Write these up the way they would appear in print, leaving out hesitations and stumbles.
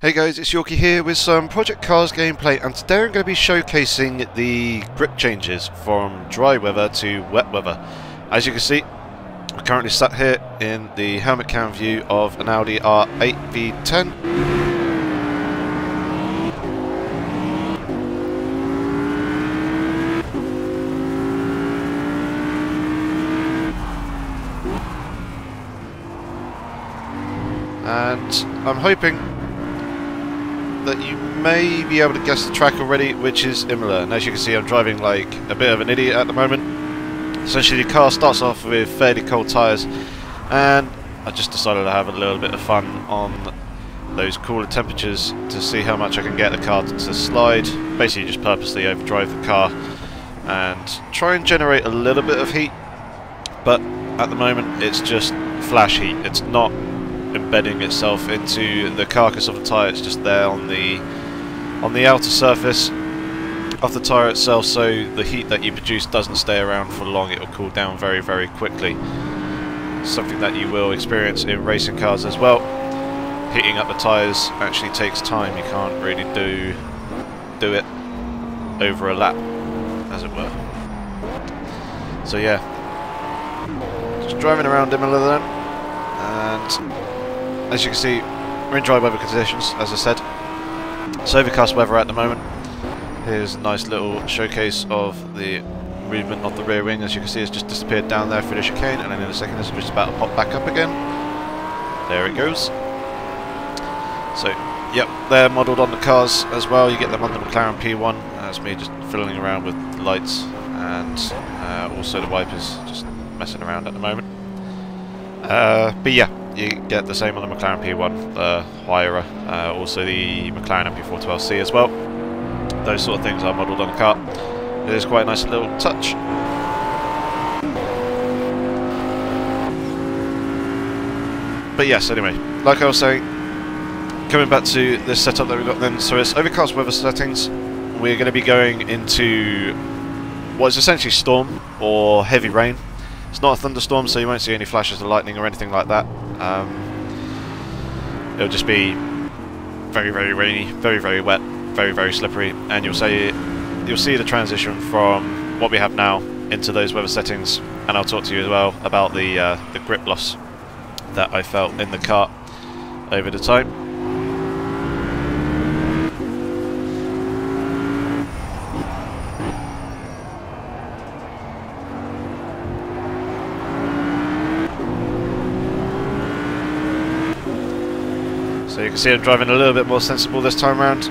Hey guys, it's Yorkie here with some Project Cars gameplay, and today I'm going to be showcasing the grip changes from dry weather to wet weather. As you can see, we're currently sat here in the helmet cam view of an Audi R8 V10. And I'm hoping that you may be able to guess the track already, which is Imola. And as you can see, I'm driving like a bit of an idiot at the moment. Essentially, the car starts off with fairly cold tyres, and I just decided to have a little bit of fun on those cooler temperatures to see how much I can get the car to slide. Basically just purposely overdrive the car and try and generate a little bit of heat, but at the moment it's just flash heat. It's not embedding itself into the carcass of the tyre, it's just there on the outer surface of the tyre itself, so the heat that you produce doesn't stay around for long. It will cool down very, very quickly. Something that you will experience in racing cars as well. Heating up the tyres actually takes time. You can't really do it over a lap, as it were. So yeah, just driving around Imola then, and as you can see, we're in dry weather conditions, as I said. It's overcast weather at the moment. Here's a nice little showcase of the movement of the rear wing. As you can see, it's just disappeared down there through the chicane, and then in a second it's just about to pop back up again. There it goes. So, yep, they're modelled on the cars as well. You get them on the McLaren P1. That's me just fiddling around with the lights, and also the wipers, just messing around at the moment. But yeah, you get the same on the McLaren P1, the Huayra, also the McLaren MP412C as well. Those sort of things are modelled on the car. It is quite a nice little touch. But yes, anyway, like I was saying, coming back to this setup that we've got then, so it's overcast weather settings. We're going to be going into what is essentially storm or heavy rain. It's not a thunderstorm, so you won't see any flashes of lightning or anything like that. It'll just be very, very rainy, very, very wet, very, very slippery, and you'll see the transition from what we have now into those weather settings. And I'll talk to you as well about the grip loss that I felt in the car over the time. So you can see I'm driving a little bit more sensible this time around.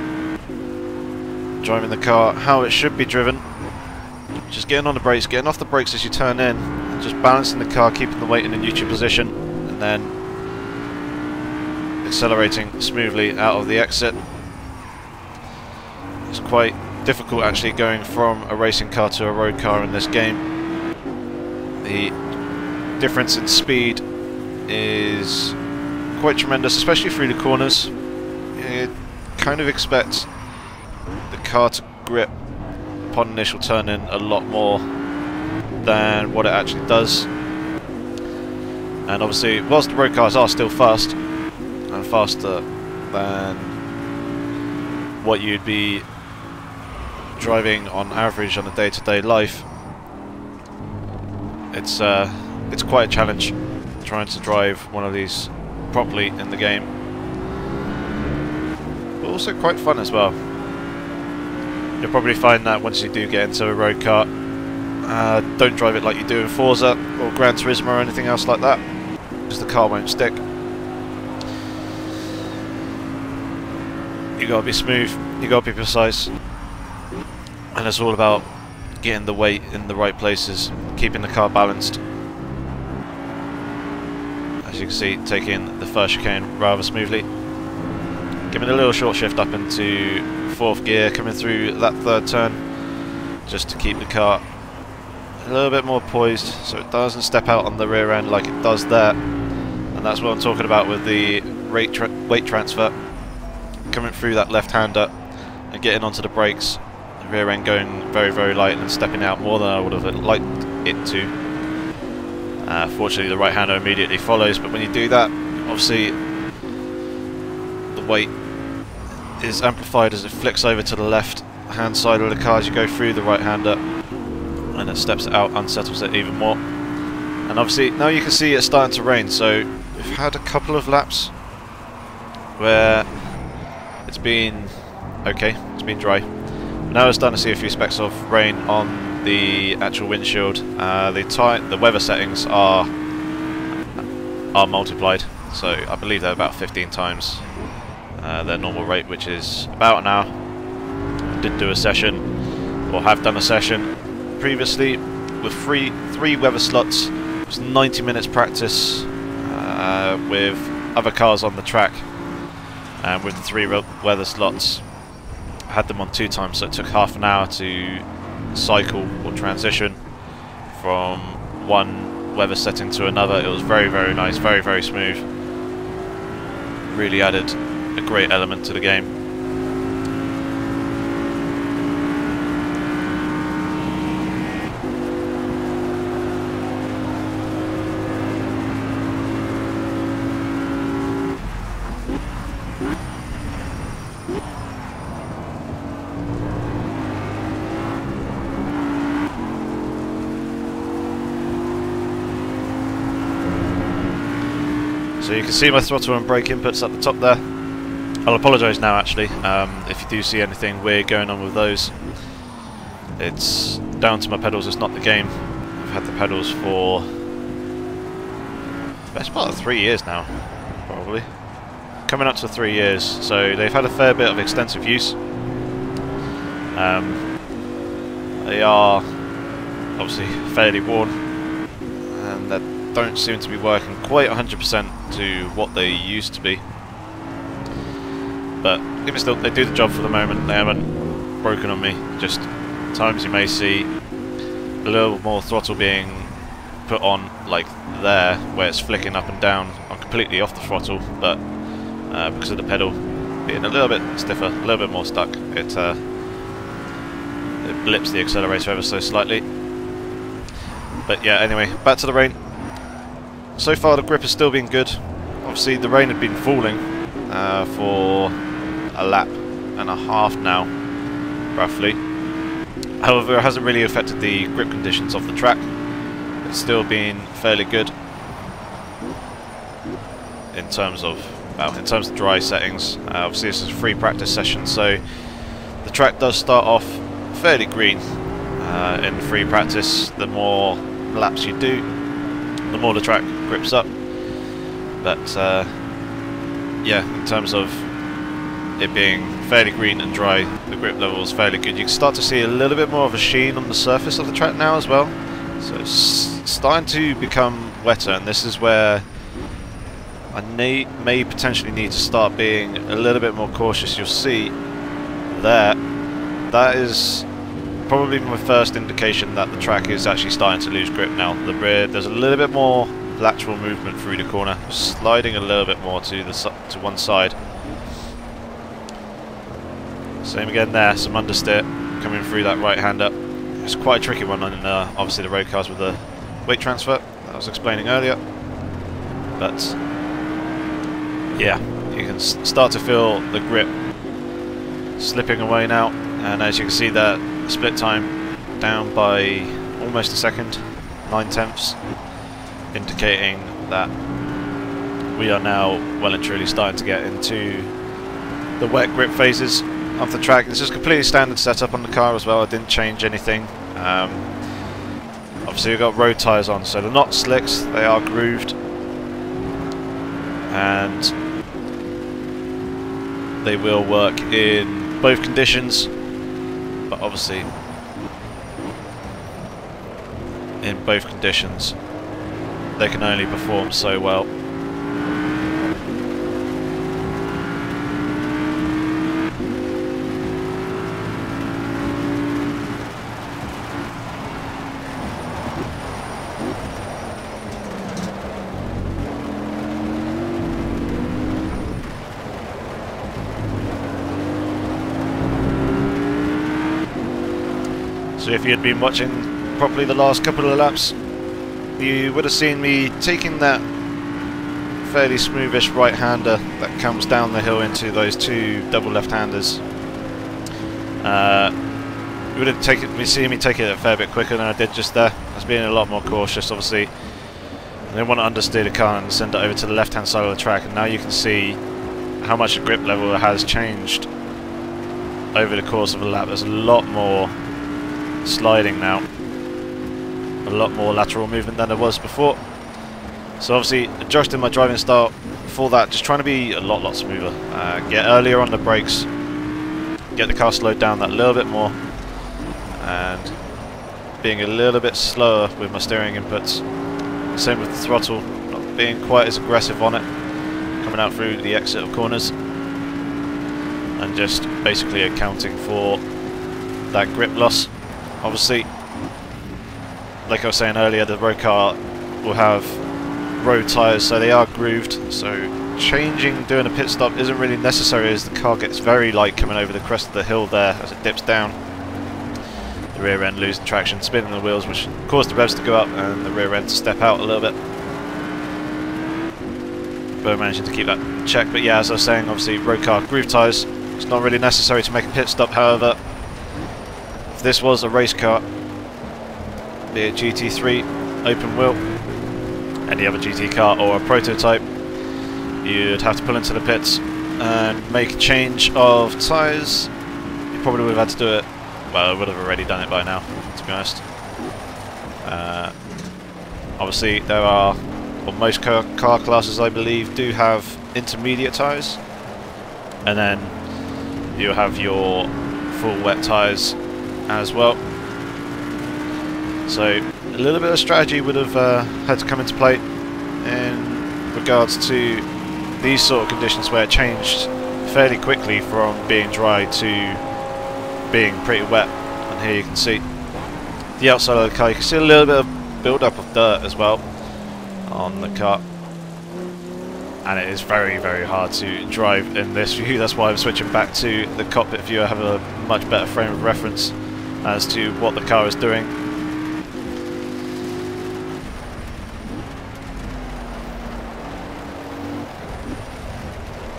Driving the car how it should be driven. Just getting on the brakes, getting off the brakes as you turn in, and just balancing the car, keeping the weight in a neutral position, and then accelerating smoothly out of the exit. It's quite difficult actually going from a racing car to a road car in this game. The difference in speed is quite tremendous, especially through the corners. You kind of expect the car to grip upon initial turn-in a lot more than what it actually does. And obviously, whilst the road cars are still fast, and faster than what you'd be driving on average on a day-to-day life, it's quite a challenge trying to drive one of these properly in the game, but also quite fun as well. You'll probably find that once you do get into a road car, don't drive it like you do in Forza or Gran Turismo or anything else like that, because the car won't stick. You gotta be smooth, you gotta be precise, and it's all about getting the weight in the right places, keeping the car balanced. As you can see, taking the first chicane rather smoothly, giving a little short shift up into 4th gear, coming through that 3rd turn, just to keep the car a little bit more poised so it doesn't step out on the rear end like it does there. And that's what I'm talking about with the weight transfer, coming through that left-hander and getting onto the brakes, the rear end going very, very light and stepping out more than I would have liked it to. Fortunately, the right hander immediately follows, but when you do that, obviously the weight is amplified as it flicks over to the left hand side of the car as you go through the right hander, and it steps it out, unsettles it even more. And obviously now you can see it's starting to rain, so we've had a couple of laps where it's been okay, it's been dry. Now we're starting to see a few specks of rain on the actual windshield. The weather settings are multiplied, so I believe they're about 15 times their normal rate, which is about an hour. I did do a session, or have done a session previously with three weather slots. It was 90 minutes practice with other cars on the track, and with the 3 weather slots I had them on 2 times, so it took half an hour to cycle or transition from one weather setting to another. It was very, very nice, very, very smooth. Really added a great element to the game. So you can see my throttle and brake inputs at the top there. I'll apologise now actually, if you do see anything weird going on with those. It's down to my pedals, it's not the game. I've had the pedals for the best part of 3 years now, probably. Coming up to 3 years, so they've had a fair bit of extensive use. They are obviously fairly worn, and they don't seem to be working quite 100% to what they used to be. But even still, they do the job for the moment. They haven't broken on me. Just at times you may see a little more throttle being put on, like there, where it's flicking up and down. I'm completely off the throttle, but because of the pedal being a little bit stiffer, a little bit more stuck, it blips the accelerator ever so slightly. But yeah, anyway, back to the rain. So far the grip has still been good. Obviously the rain had been falling for a lap and a half now, roughly. However, it hasn't really affected the grip conditions of the track. It's still been fairly good in terms of dry settings. Obviously this is a free practice session, so the track does start off fairly green in free practice. The more laps you do, the more the track grips up. But yeah, in terms of it being fairly green and dry, the grip level is fairly good. You can start to see a little bit more of a sheen on the surface of the track now as well. So it's starting to become wetter, and this is where I may potentially need to start being a little bit more cautious. You'll see there, that is probably my first indication that the track is actually starting to lose grip now. The rear, there's a little bit more lateral movement through the corner, sliding a little bit more to one side. Same again there, some understeer coming through that right hander. It's quite a tricky one on obviously the road cars with the weight transfer that I was explaining earlier. But yeah, you can start to feel the grip slipping away now, and as you can see that split time down by almost a second, 9/10, indicating that we are now well and truly starting to get into the wet grip phases of the track. This is a completely standard setup on the car as well. I didn't change anything. Obviously we've got road tyres on, so they're not slicks, they are grooved, and they will work in both conditions, but obviously in both conditions they can only perform so well. So if you had been watching properly the last couple of laps, you would have seen me taking that fairly smoothish right-hander that comes down the hill into those two double left-handers. You would have been seeing me take it a fair bit quicker than I did just there. I was being a lot more cautious, obviously. I didn't want to understeer the car and send it over to the left-hand side of the track, and now you can see how much the grip level has changed over the course of a lap. There's a lot more sliding now, a lot more lateral movement than there was before. So obviously adjusting my driving style for that, just trying to be a lot smoother, get earlier on the brakes, get the car slowed down that little bit more, and being a little bit slower with my steering inputs. Same with the throttle, not being quite as aggressive on it, coming out through the exit of corners, and just basically accounting for that grip loss. Obviously, like I was saying earlier, the road car will have road tyres, so they are grooved, so doing a pit stop isn't really necessary, as the car gets very light coming over the crest of the hill there as it dips down. The rear end losing traction, spinning the wheels, which caused the revs to go up and the rear end to step out a little bit. But managing to keep that in check. But yeah, as I was saying, obviously road car grooved tyres, it's not really necessary to make a pit stop. However, if this was a race car, be it GT3, open wheel, any other GT car or a prototype, you'd have to pull into the pits and make a change of tyres. You probably would have had to do it, well, I would have already done it by now, to be honest. Obviously there are, well, most car classes I believe do have intermediate tyres, and then you have your full wet tyres as well. So a little bit of strategy would have had to come into play in regards to these sort of conditions, where it changed fairly quickly from being dry to being pretty wet. And here you can see the outside of the car. You can see a little bit of build-up of dirt as well on the car, and it is very hard to drive in this view. That's why I'm switching back to the cockpit view. I have a much better frame of reference as to what the car is doing.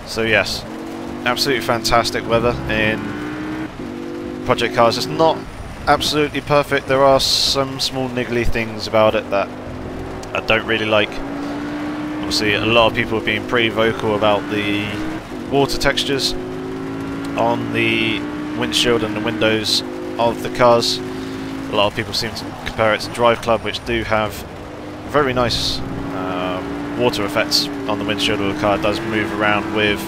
So yes, absolutely fantastic weather in project cars. It's not absolutely perfect. There are some small niggly things about it that I don't really like. Obviously a lot of people have been pretty vocal about the water textures on the windshield and the windows of the cars. A lot of people seem to compare it to Drive Club, which do have very nice water effects on the windshield of the car. It does move around with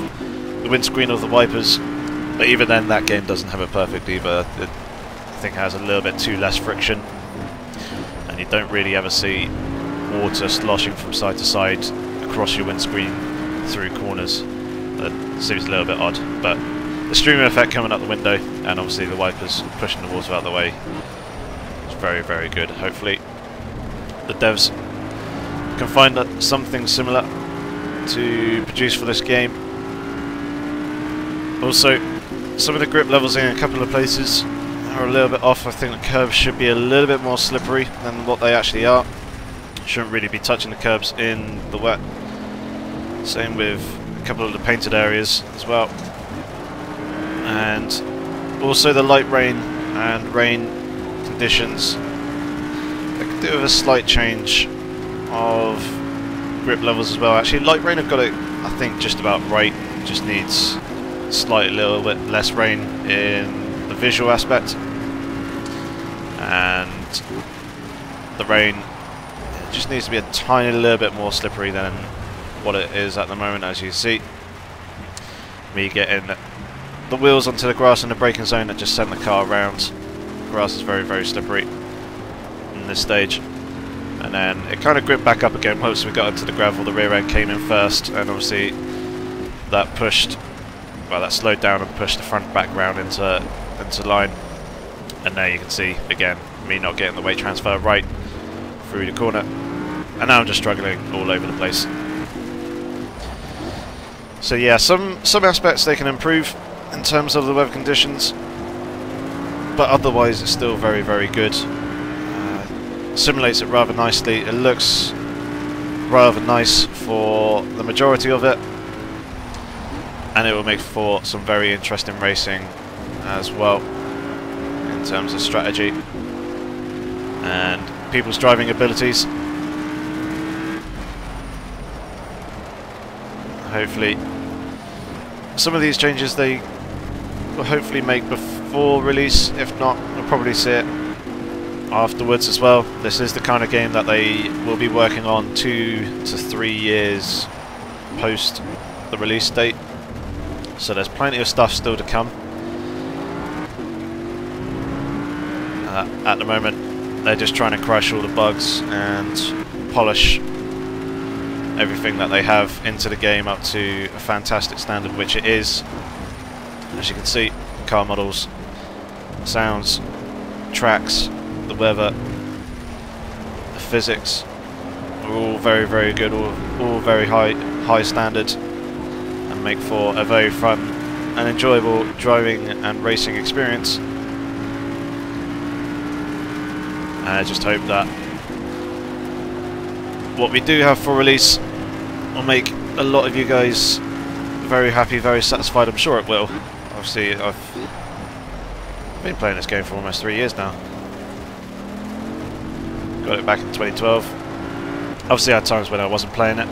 the windscreen of the wipers, but even then that game doesn't have it perfect either. The thing has a little bit too less friction, and you don't really ever see water sloshing from side to side across your windscreen through corners. That seems a little bit odd, but the streaming effect coming up the window and obviously the wipers pushing the water out of the way is very good. Hopefully the devs can find something similar to produce for this game. Also, some of the grip levels in a couple of places are a little bit off. I think the curbs should be a little bit more slippery than what they actually are. Shouldn't really be touching the curbs in the wet. Same with a couple of the painted areas as well. And also the light rain and rain conditions, they could do with a slight change of grip levels as well. Actually, light rain have got it, I think, just about right. Just needs slightly little bit less rain in the visual aspect, and the rain just needs to be a tiny little bit more slippery than what it is at the moment. As you see, me getting the wheels onto the grass in the braking zone that just sent the car around. The grass is very slippery in this stage. And then it kind of gripped back up again once we got into the gravel. The rear end came in first, and obviously that pushed, well, that slowed down and pushed the front back round into line. And there you can see again me not getting the weight transfer right through the corner, and now I'm just struggling all over the place. So yeah, some aspects they can improve in terms of the weather conditions, but otherwise it's still very good. Simulates it rather nicely. It looks rather nice for the majority of it, and it will make for some very interesting racing as well in terms of strategy and people's driving abilities. Hopefully some of these changes they will hopefully make before release. If not, we'll probably see it afterwards as well. This is the kind of game that they will be working on 2 to 3 years post the release date, so there's plenty of stuff still to come. At the moment they're just trying to crush all the bugs and polish everything that they have into the game up to a fantastic standard, which it is. As you can see, car models, sounds, tracks, the weather, the physics are all very, very good, all very high standard, and make for a very fun and enjoyable driving and racing experience. And I just hope that what we do have for release will make a lot of you guys very happy, very satisfied. I'm sure it will. Obviously, I've been playing this game for almost 3 years now. Got it back in 2012. Obviously, I had times when I wasn't playing it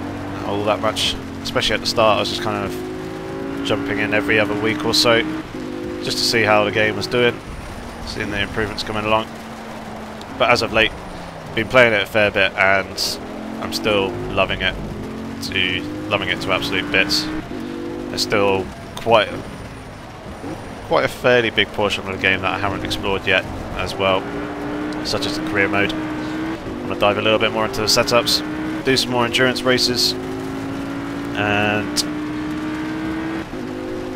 all that much, especially at the start. I was just kind of jumping in every other week or so, just to see how the game was doing, seeing the improvements coming along. But as of late, I've been playing it a fair bit, and I'm still loving it to absolute bits. There's still quite a fairly big portion of the game that I haven't explored yet as well, such as the career mode. I'm going to dive a little bit more into the setups, do some more endurance races, and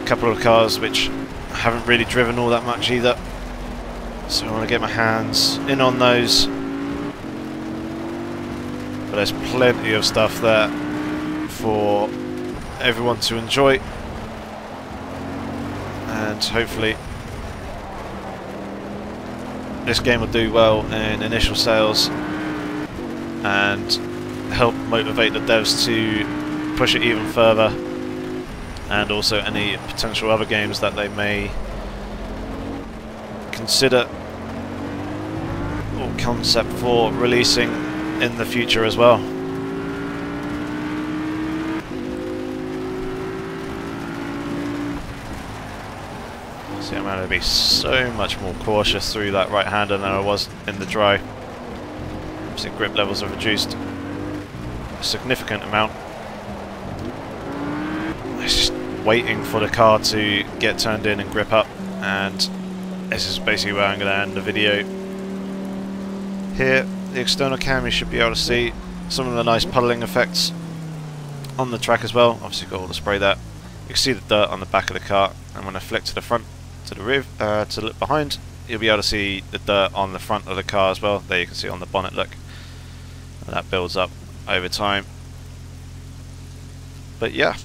a couple of cars which I haven't really driven all that much either, so I want to get my hands in on those. But there's plenty of stuff there for everyone to enjoy, and hopefully this game will do well in initial sales and help motivate the devs to push it even further, and also any potential other games that they may consider or concept for releasing in the future as well. See, I'm going to be so much more cautious through that right-hander than I was in the dry. See, grip levels have reduced a significant amount. It's just waiting for the car to get turned in and grip up, and this is basically where I'm going to end the video. Here, the external cam, you should be able to see some of the nice puddling effects on the track as well. Obviously got all the spray there. You can see the dirt on the back of the car, and when I flick to the front, to the rear, to look behind, you'll be able to see the dirt on the front of the car as well. There you can see on the bonnet, look, and that builds up over time. But yeah,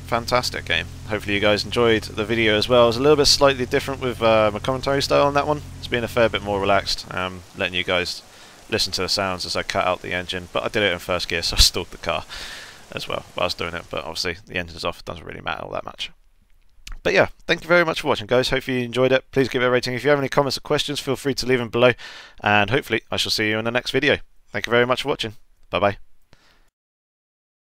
fantastic game. Hopefully you guys enjoyed the video as well. It was a little bit slightly different with my commentary style on that one. It's been a fair bit more relaxed, letting you guys listen to the sounds as I cut out the engine, but I did it in first gear, so I stalled the car as well while I was doing it. But obviously the engine's off, it doesn't really matter all that much. But yeah, thank you very much for watching, guys. Hopefully you enjoyed it. Please give it a rating. If you have any comments or questions, feel free to leave them below, and hopefully I shall see you in the next video. Thank you very much for watching. Bye bye.